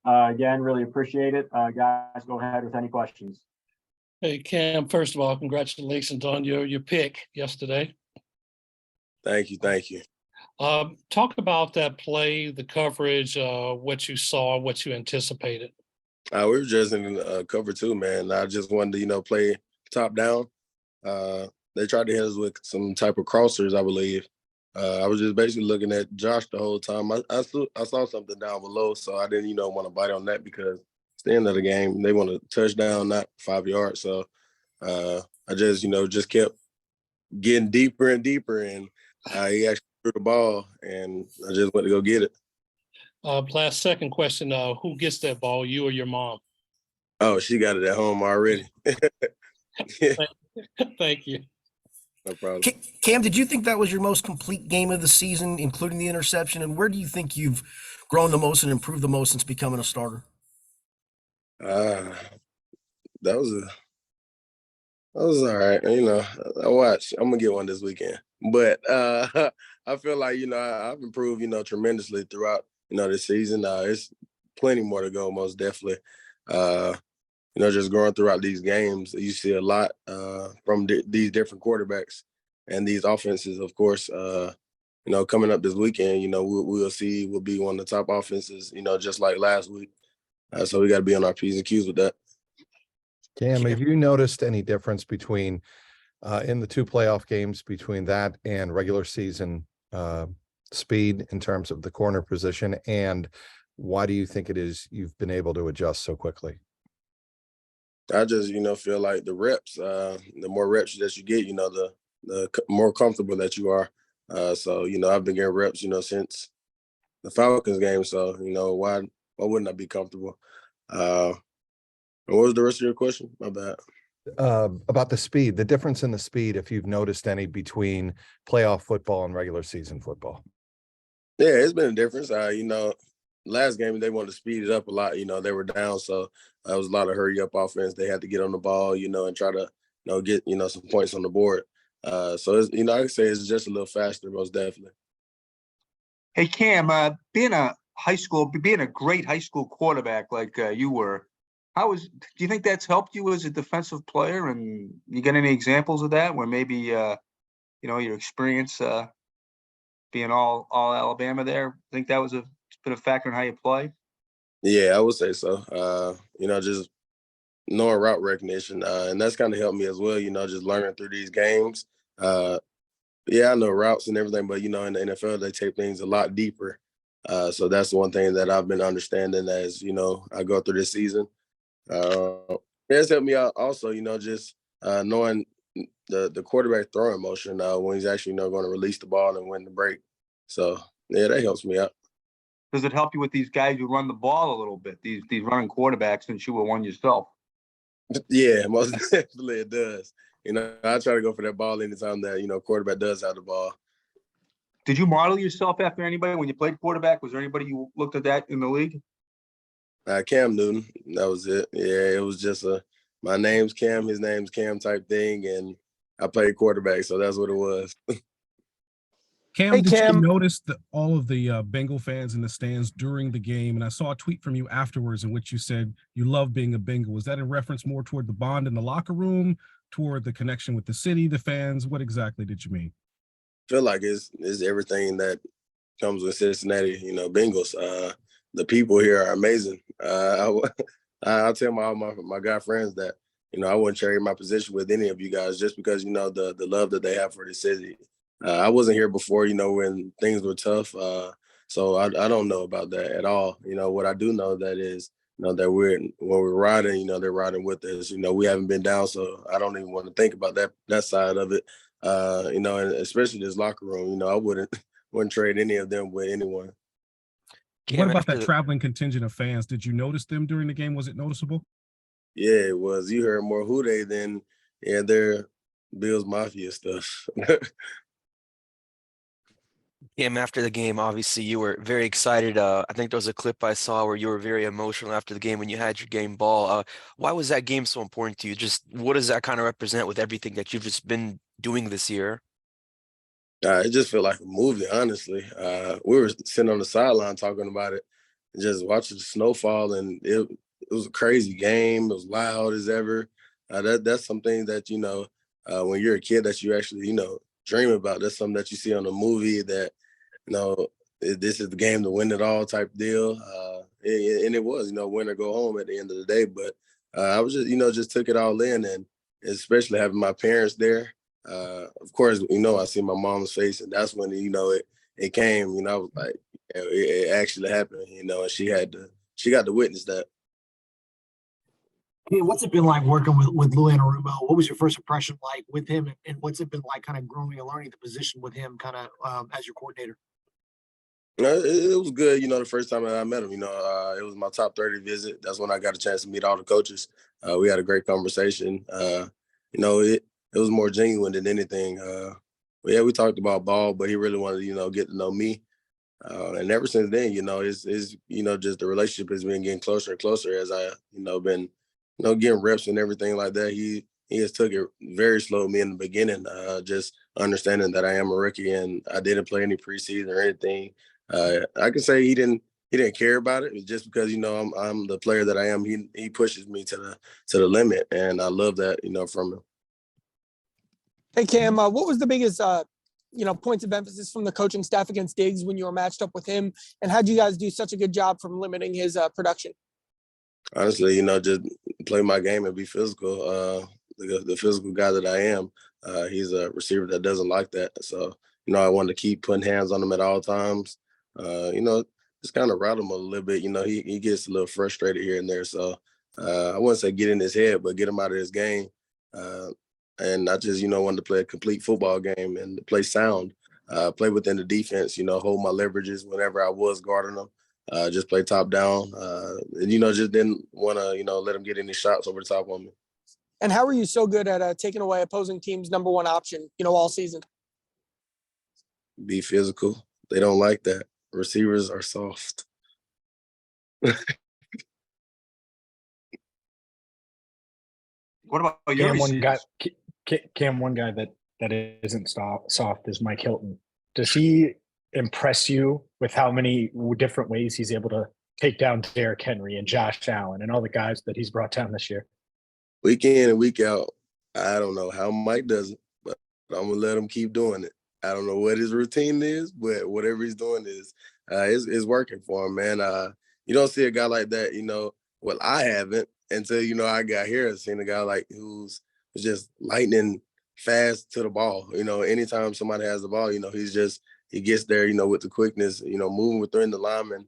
Again, really appreciate it. Guys, go ahead with any questions. Hey, Cam, first of all, congratulations on your pick yesterday. Thank you. Thank you. Talk about that play, the coverage, what you saw, what you anticipated. We were just in cover two, man. I just wanted to, play top down. They tried to hit us with some type of crossers, I believe. I was just basically looking at Josh the whole time. I saw something down below, so I didn't, want to bite on that because it's the end of the game. They want a touchdown, not 5 yards. So I just kept getting deeper and deeper, and he actually threw the ball, and I just went to go get it. Second question, who gets that ball, you or your mom? Oh, she got it at home already. Thank you. No problem. Cam, did you think that was your most complete game of the season, including the interception? And where do you think you've grown the most and improved the most since becoming a starter? That was all right. I watched. I'm gonna get one this weekend. But I feel like, I've improved, tremendously throughout, this season. It's plenty more to go, most definitely. Just going throughout these games, you see a lot from these different quarterbacks and these offenses, of course. Coming up this weekend, we'll see we'll be one of the top offenses, just like last week. So we got to be on our P's and Q's with that. Cam, have you noticed any difference between in the two playoff games between that and regular season speed in terms of the corner position? And why do you think it is you've been able to adjust so quickly? I just, feel like the reps, the more reps that you get, the more comfortable that you are. So, I've been getting reps, since the Falcons game. So, why wouldn't I be comfortable? And what was the rest of your question? My bad. About the speed, the difference in the speed, if you've noticed any between playoff football and regular season football. Yeah, it's been a difference. Last game they wanted to speed it up a lot. They were down, so it was a lot of hurry up offense. They had to get on the ball, and try to, get some points on the board. So it's, I can say it's just a little faster, most definitely. Hey Cam, being a great high school quarterback like you were, do you think that's helped you as a defensive player? And you got any examples of that where maybe your experience being all Alabama there? I think that was been a factor in how you play? Yeah, I would say so. Just knowing route recognition, and that's kind of helped me as well, just learning through these games. Yeah, I know routes and everything, but, in the NFL, they take things a lot deeper. So that's the one thing that I've been understanding as, I go through this season. It's helped me out also, just knowing the quarterback throwing motion when he's actually, going to release the ball and win the break. So, yeah, that helps me out. Does it help you with these guys who run the ball a little bit, these running quarterbacks, since you were one yourself? Yeah, most definitely it does. I try to go for that ball anytime that, quarterback does have the ball. Did you model yourself after anybody when you played quarterback? Was there anybody you looked at that in the league? Cam Newton, that was it. Yeah, it was just my name's Cam, his name's Cam type thing, and I played quarterback, so that's what it was. Cam, Hey, did Cam. you notice all of the Bengal fans in the stands during the game? And I saw a tweet from you afterwards in which you said you love being a Bengal. Was that in reference more toward the bond in the locker room, toward the connection with the city, the fans? What exactly did you mean? I feel like it's everything that comes with Cincinnati, Bengals. The people here are amazing. I'll tell my guy friends that, I wouldn't trade my position with any of you guys just because, the love that they have for the city. I wasn't here before, when things were tough. So I don't know about that at all. What I do know that is, that when we're riding, they're riding with us. We haven't been down, so I don't even want to think about that side of it. And especially this locker room, I wouldn't trade any of them with anyone. What about that traveling contingent of fans? Did you notice them during the game? Was it noticeable? Yeah, it was. You heard more Who They than their Bills Mafia stuff. Cam, after the game, obviously you were very excited. I think there was a clip I saw where you were very emotional after the game when you had your game ball. Why was that game so important to you? Just what does that kind of represent with everything that you've just been doing this year? It just felt like a movie, honestly. We were sitting on the sideline talking about it. just watching the snowfall, and it was a crazy game. It was loud as ever. That's something that when you're a kid that you actually dream about. That's something that you see on a movie that this is the game to win it all type deal. And it was win or go home at the end of the day. But I was just took it all in, and especially having my parents there. Of course, I see my mom's face, and that's when it came. I was like, it actually happened. And she got to witness that. Hey, what's it been like working with Lou Anarumo? What was your first impression like with him, and what's it been like kind of growing and learning the position with him kind of as your coordinator? It was good, the first time that I met him. It was my top 30 visit. That's when I got a chance to meet all the coaches. We had a great conversation. It was more genuine than anything. But yeah, we talked about ball, but he really wanted to, get to know me. And ever since then, it's just the relationship has been getting closer and closer as I, been, getting reps and everything like that. He has took it very slow with me in the beginning, just understanding that I am a rookie and I didn't play any preseason or anything. I can say he didn't care about it. It's just because I'm the player that I am. He pushes me to the limit, and I love that from him. Hey Cam, what was the biggest points of emphasis from the coaching staff against Diggs when you were matched up with him, and how'd you guys do such a good job from limiting his production? Honestly, just play my game and be physical. The physical guy that I am, he's a receiver that doesn't like that. So I wanted to keep putting hands on him at all times. Just kind of rattle him a little bit. He gets a little frustrated here and there. So I wouldn't say get in his head, but get him out of his game. And I just, wanted to play a complete football game and play sound, play within the defense, hold my leverages whenever I was guarding them, just play top down. And, just didn't want to, let him get any shots over the top on me. And how are you so good at taking away opposing team's number one option, all season? Be physical. They don't like that. Receivers are soft. What about your Cam, one guy that isn't soft is Mike Hilton. Does he impress you with how many different ways he's able to take down Derrick Henry and Josh Allen and all the guys that he's brought down this year? Week in and week out, I don't know how Mike does it, but I'm going to let him keep doing it. I don't know what his routine is, but whatever he's doing is working for him, man. You don't see a guy like that, well, I haven't until, I got here and seen a guy like who's just lightning fast to the ball. Anytime somebody has the ball, he gets there, with the quickness, moving within the lineman.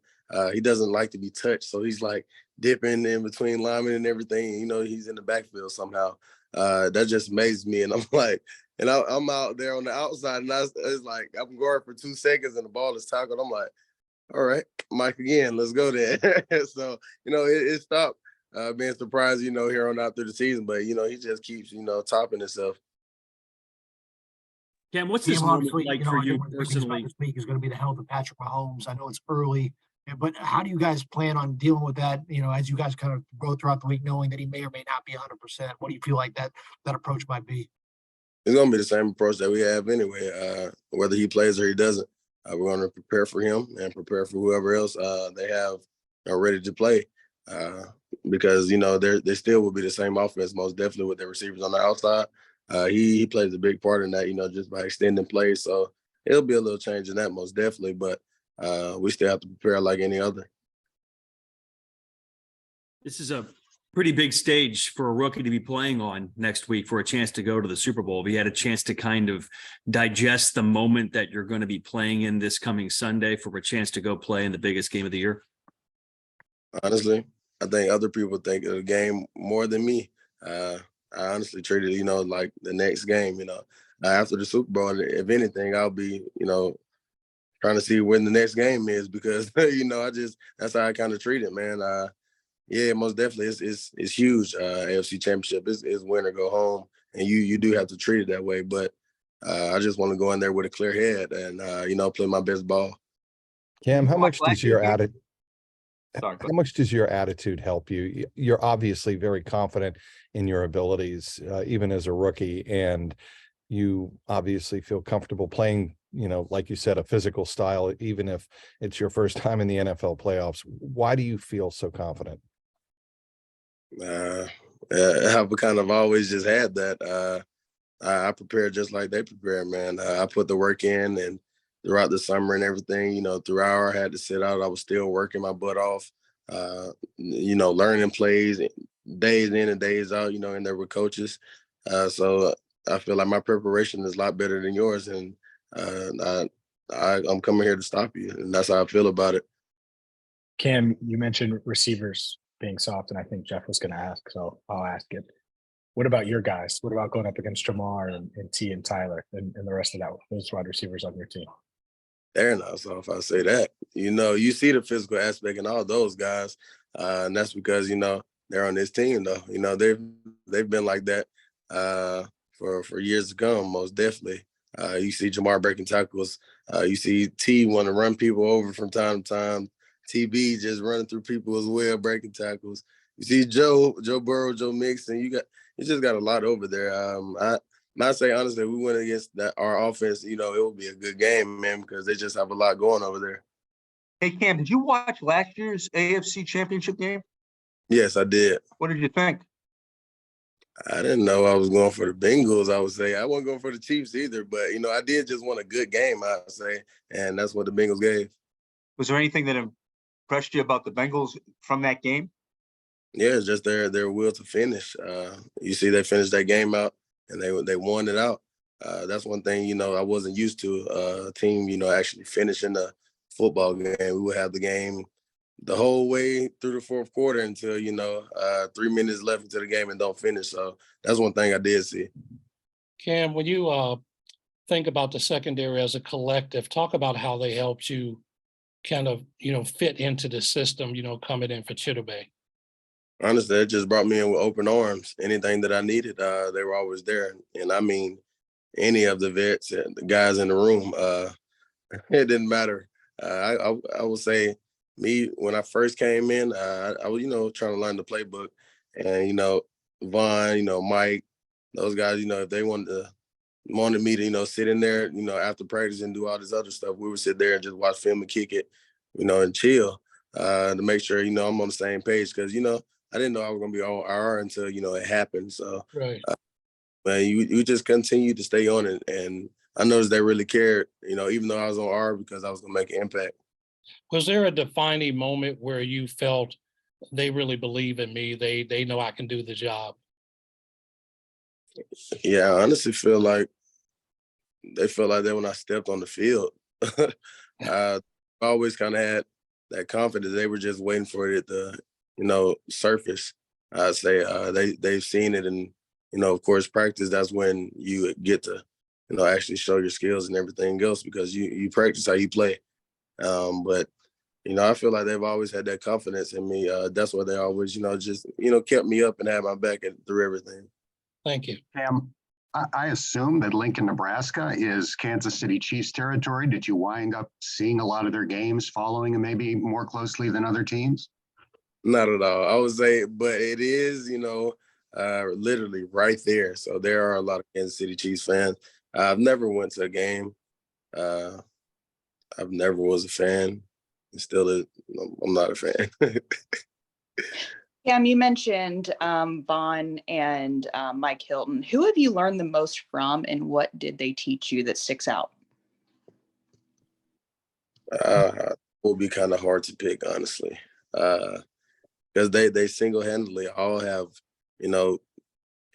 He doesn't like to be touched. So he's like dipping in between linemen and everything. He's in the backfield somehow. That just amazes me. And I'm like, and I'm out there on the outside, and it's like I'm guarding for 2 seconds and the ball is tackled. I'm like, all right, Mike again, let's go there. So, it stopped being surprised, here on out through the season. But, he just keeps, topping himself. Cam, what's this moment like for you This personally? week is going to be the health of Patrick Mahomes. I know it's early, but how do you guys plan on dealing with that? As you guys kind of go throughout the week, knowing that he may or may not be 100%. What do you feel like that approach might be? It's going to be the same approach that we have anyway, whether he plays or he doesn't. We're going to prepare for him and prepare for whoever else they have ready to play because, they still will be the same offense, most definitely with their receivers on the outside. He plays a big part in that, just by extending plays. So it'll be a little change in that most definitely, but we still have to prepare like any other. This is a pretty big stage for a rookie to be playing on next week for a chance to go to the Super Bowl. Have you had a chance to kind of digest the moment that you're going to be playing in this coming Sunday for a chance to go play in the biggest game of the year? Honestly, I think other people think of the game more than me. I honestly treat it, like the next game, after the Super Bowl. If anything, I'll be, trying to see when the next game is because, that's how I kind of treat it, man. Yeah, most definitely. It's huge. AFC Championship is win or go home, and you do have to treat it that way. But I just want to go in there with a clear head and play my best ball. Cam, how much does your attitude help you? You're obviously very confident in your abilities, even as a rookie, and you obviously feel comfortable playing like you said, a physical style, even if it's your first time in the NFL playoffs. Why do you feel so confident? I've kind of always just had that. I prepare just like they prepare, man. I put the work in, and throughout the summer and everything, throughout I had to sit out. I was still working my butt off, learning plays days in and days out, in there with coaches. So I feel like my preparation is a lot better than yours, and I'm coming here to stop you, and that's how I feel about it. Cam, you mentioned receivers being soft, and I think Jeff was going to ask, so I'll ask it. What about your guys? What about going up against Jamar and T and Tyler and the rest of those wide receivers on your team? They're not soft, I say that. You see the physical aspect in all those guys, and that's because they're on this team though. They've been like that for years to come, most definitely. You see Jamar breaking tackles. You see T want to run people over from time to time. TB just running through people as well, breaking tackles. You see Joe Burrow, Joe Mixon. You just got a lot over there. I say honestly, we went against our offense. It will be a good game, man, because they just have a lot going over there. Hey, Cam, did you watch last year's AFC Championship game? Yes, I did. What did you think? I didn't know I was going for the Bengals. I would say I wasn't going for the Chiefs either, but I did just want a good game, I would say, and that's what the Bengals gave. Was there anything that impressed you about the Bengals from that game? Yeah, it's just their will to finish. You see, they finished that game out, and they won it out. That's one thing I wasn't used to. A team actually finishing the football game. We would have the game the whole way through the fourth quarter until 3 minutes left into the game and don't finish. So that's one thing I did see. Cam, when you think about the secondary as a collective, talk about how they helped you kind of fit into the system, coming in for Chittaway. Honestly, it just brought me in with open arms. Anything that I needed, they were always there. And I mean, any of the vets, the guys in the room, it didn't matter. I would say me, when I first came in, I was, trying to learn the playbook. And, Vaughn, Mike, those guys, if they wanted me to, sit in there, after practice and do all this other stuff, we would sit there and just watch film and kick it, and chill to make sure, I'm on the same page. Because, I didn't know I was going to be on IR until, it happened. So, Right. Man, you just continue to stay on it. And I noticed they really cared, even though I was on IR, because I was going to make an impact. Was there a defining moment where you felt they really believe in me? They know I can do the job. Yeah, I honestly feel like they felt like that when I stepped on the field. I always kind of had that confidence. They were just waiting for it to, surface. I'd say they've seen it, and of course, practice. That's when you get to, actually show your skills and everything else, because you practice how you play. But I feel like they've always had that confidence in me. That's why they always, just kept me up and had my back through everything. Thank you. Cam, I assume that Lincoln, Nebraska is Kansas City Chiefs territory. Did you wind up seeing a lot of their games, following them maybe more closely than other teams? Not at all. I would say, but it is, literally right there. So there are a lot of Kansas City Chiefs fans. I've never went to a game. I've never was a fan. I'm not a fan. Cam, you mentioned Vaughn and Mike Hilton. Who have you learned the most from, and what did they teach you that sticks out? It will be kind of hard to pick, honestly, because they single-handedly all have,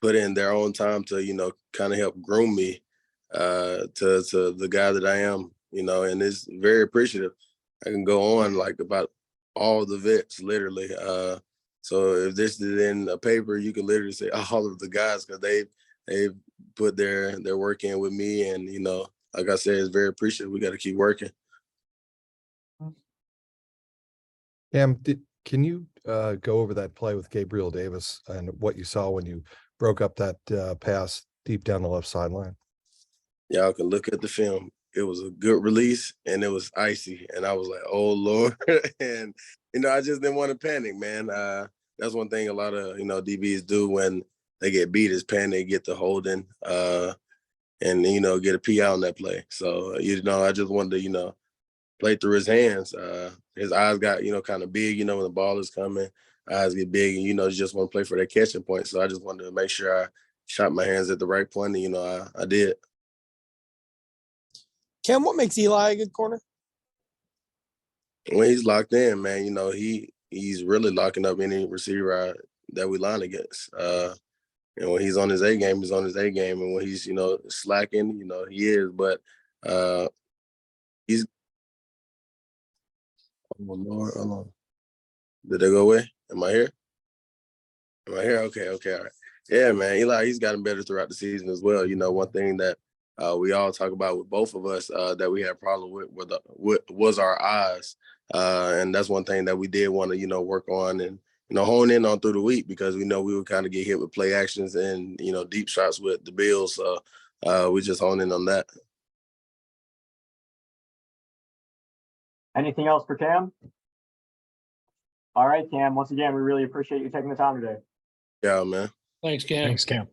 put in their own time to, kind of help groom me to the guy that I am, and it's very appreciative. I can go on like about all the vets, literally. So if this is in a paper, you can literally say all of the guys, because they've put their work in with me, and like I said, it's very appreciative. We got to keep working. Can you go over that play with Gabriel Davis and what you saw when you broke up that pass deep down the left sideline? Y'all can look at the film. It was a good release, and it was icy, and I was like, "Oh Lord!" And I just didn't want to panic, man. That's one thing a lot of DBs do when they get beat is panic, get the holding. and get a PI on that play. So I just wanted to play through his hands. His eyes got kind of big. When the ball is coming, eyes get big, and just want to play for that catching point. So I just wanted to make sure I shot my hands at the right point, and I did. Cam, what makes Eli a good corner? When he's locked in, man, he's really locking up any receiver that we line against. And when he's on his A game, he's on his A game. And when he's, slacking, he is. But he's oh Lord, hold on. Did they go away? Am I here? Am I here? Okay, all right. Yeah, man. Eli, he's gotten better throughout the season as well. One thing that we all talk about with both of us that we had a problem with was our eyes. And that's one thing that we did want to, work on and, hone in on through the week, because we know we would kind of get hit with play actions and, deep shots with the Bills. So we just hone in on that. Anything else for Cam? All right, Cam, once again, we really appreciate you taking the time today. Yeah, man. Thanks, Cam. Thanks, Cam.